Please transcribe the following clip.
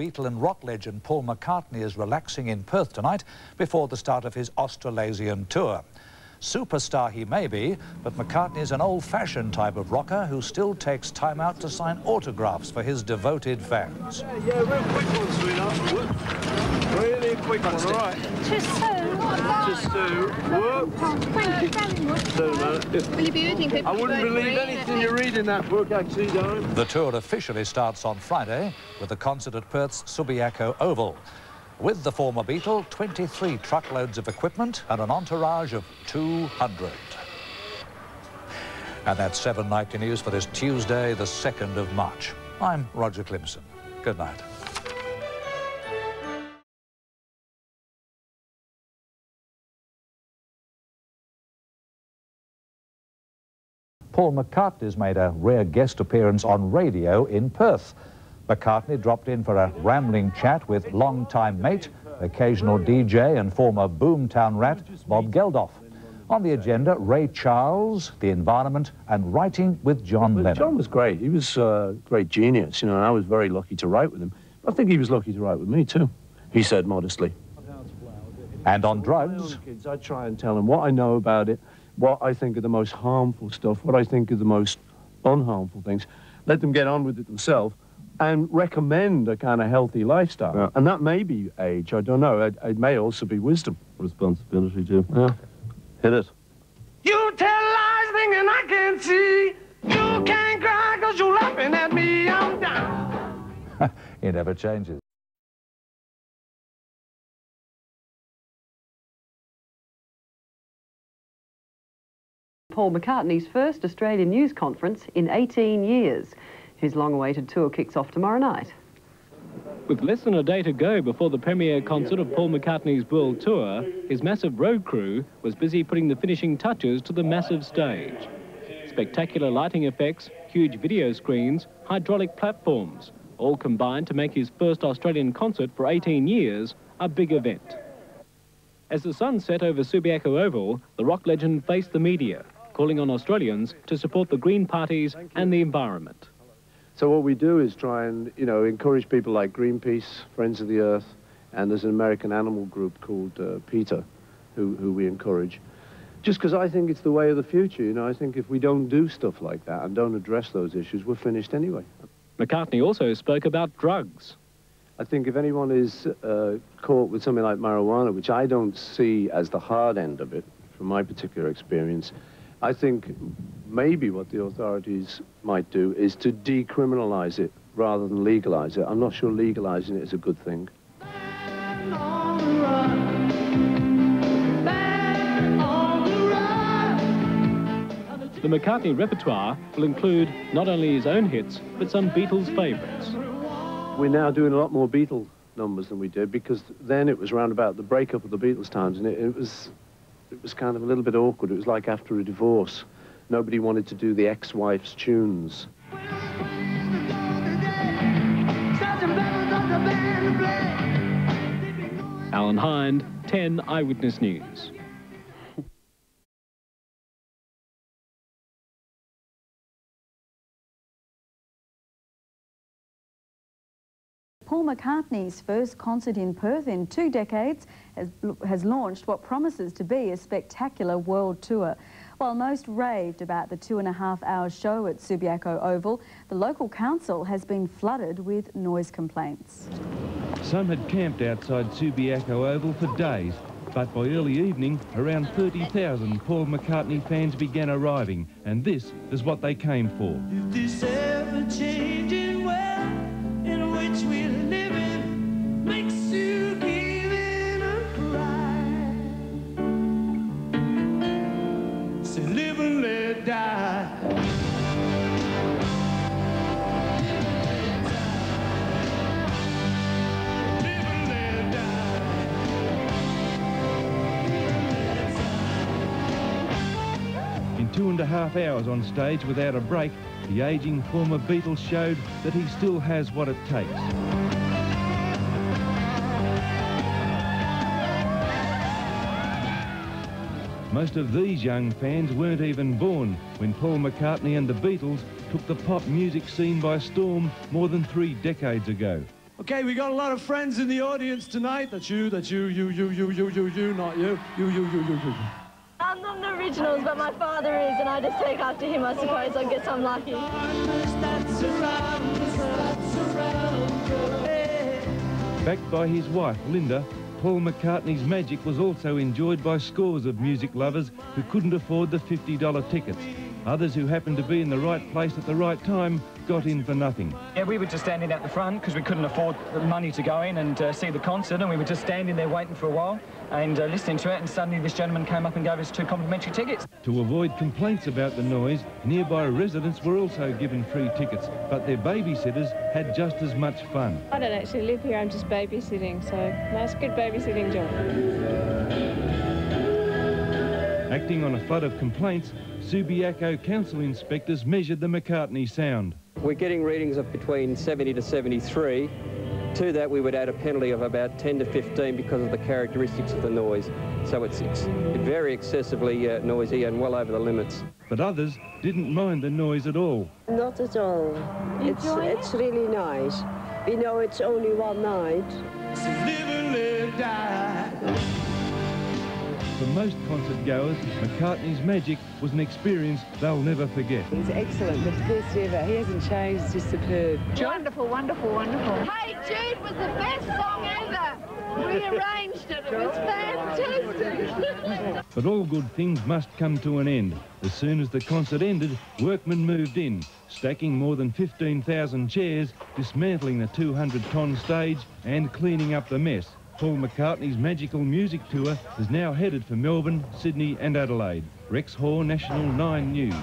Beatle and rock legend Paul McCartney is relaxing in Perth tonight before the start of his Australasian tour. Superstar he may be, but McCartney is an old-fashioned type of rocker who still takes time out to sign autographs for his devoted fans. Yeah, real quick one, sweetheart. Really quick one, all right. Just so. Work. Thank you very much. Will you be reading people? I wouldn't believe anything you read in that book, actually, darling. The tour officially starts on Friday with a concert at Perth's Subiaco Oval. With the former Beatle, 23 truckloads of equipment and an entourage of 200. And that's 7 Nightly News for this Tuesday, the 2nd of March. I'm Roger Clemson. Good night. Paul McCartney's made a rare guest appearance on radio in Perth. McCartney dropped in for a rambling chat with longtime mate, occasional DJ and former Boomtown rat, Bob Geldof. On the agenda, Ray Charles, the environment, and writing with John Lennon. John was great. He was a great genius, you know, and I was very lucky to write with him. I think he was lucky to write with me, too, he said modestly. And on drugs... Kids, I try and tell them what I know about it, what I think are the most harmful stuff, what I think are the most unharmful things. Let them get on with it themselves and recommend a kind of healthy lifestyle. Yeah. And that may be age, I don't know. It may also be wisdom. Responsibility, too. Yeah. Hit it. You tell lies thinking I can see. You can't cry because you're laughing at me. I'm down. He never changes. Paul McCartney's first Australian news conference in 18 years. His long-awaited tour kicks off tomorrow night. With less than a day to go before the premiere concert of Paul McCartney's world tour, his massive road crew was busy putting the finishing touches to the massive stage. Spectacular lighting effects, huge video screens, hydraulic platforms, all combined to make his first Australian concert for 18 years a big event. As the sun set over Subiaco Oval, the rock legend faced the media, calling on Australians to support the Green parties and the environment. So what we do is try and, you know, encourage people like Greenpeace, Friends of the Earth, and there's an American animal group called PETA, who we encourage. Just because I think it's the way of the future, you know. I think if we don't do stuff like that and don't address those issues, we're finished anyway. McCartney also spoke about drugs. I think if anyone is caught with something like marijuana, which I don't see as the hard end of it, from my particular experience, I think maybe what the authorities might do is to decriminalize it rather than legalize it. I'm not sure legalizing it is a good thing. The McCartney repertoire will include not only his own hits, but some Beatles favourites. We're now doing a lot more Beatle numbers than we did, because then it was around about the breakup of the Beatles times, and it was kind of a little bit awkward. It was like after a divorce. Nobody wanted to do the ex-wife's tunes. Alan Hind, 10 Eyewitness News. Paul McCartney's first concert in Perth in 2 decades has launched what promises to be a spectacular world tour. While most raved about the 2.5-hour show at Subiaco Oval, the local council has been flooded with noise complaints. Some had camped outside Subiaco Oval for days, but by early evening, around 30,000 Paul McCartney fans began arriving, and this is what they came for. If this ever-changing world in which we live in makes you give in a cry, say live and let die. Live and let die. In 2.5 hours on stage without a break, the ageing former Beatle showed that he still has what it takes. Most of these young fans weren't even born when Paul McCartney and the Beatles took the pop music scene by storm more than 3 decades ago. Okay, we got a lot of friends in the audience tonight. That's you, not you, you. I'm not the originals, but my father is, and I just take after him, I suppose. I guess I'm lucky. Backed by his wife, Linda, Paul McCartney's magic was also enjoyed by scores of music lovers who couldn't afford the $50 tickets. Others who happened to be in the right place at the right time got in for nothing. Yeah, we were just standing at the front because we couldn't afford the money to go in and see the concert, and we were just standing there waiting for a while and listening to it, and suddenly this gentleman came up and gave us 2 complimentary tickets. To avoid complaints about the noise, nearby residents were also given free tickets, but their babysitters had just as much fun. I don't actually live here, I'm just babysitting, so that's a good babysitting job. Acting on a flood of complaints, Subiaco council inspectors measured the McCartney sound. We're getting readings of between 70 to 73. To that we would add a penalty of about 10 to 15 because of the characteristics of the noise. So it's very excessively noisy and well over the limits. But others didn't mind the noise at all. Not at all. It's really nice. We know it's only one night. So live and let die. For most concert goers, McCartney's magic was an experience they'll never forget. He's excellent, the best ever. He hasn't changed, it's just superb. Wonderful, wonderful, wonderful. Hey Jude was the best song ever. We arranged it. It was fantastic. But all good things must come to an end. As soon as the concert ended, workmen moved in, stacking more than 15,000 chairs, dismantling the 200-ton stage and cleaning up the mess. Paul McCartney's magical music tour is now headed for Melbourne, Sydney and Adelaide. Rex Hoare, National 9 News.